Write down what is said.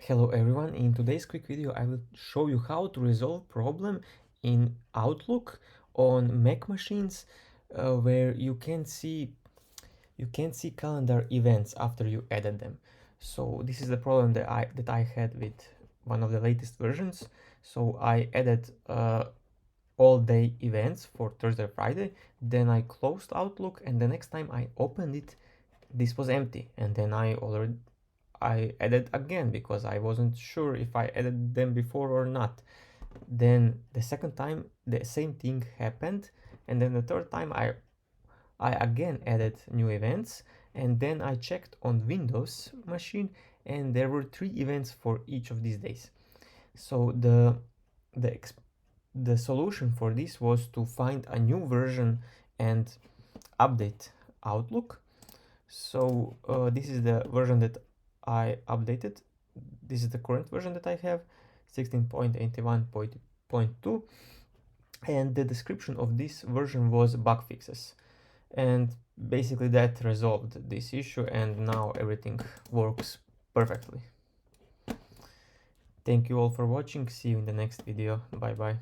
Hello everyone, in today's quick video I will show you how to resolve problem in Outlook on Mac machines where you can see calendar events after you added them. So this is the problem that I had with one of the latest versions. So I added all day events for Thursday, Friday, then I closed Outlook, and the next time I opened it, this was empty, and then I added again because I wasn't sure if I added them before or not. Then the second time the same thing happened, and then the third time I again added new events, and then I checked on Windows machine, and there were 3 events for each of these days. So the the solution for this was to find a new version and update Outlook. So this is the version that I updated. This is the current version that I have, 16.81.2, and the description of this version was bug fixes, and basically that resolved this issue, and now everything works perfectly. Thank you all for watching. See you in the next video. Bye bye.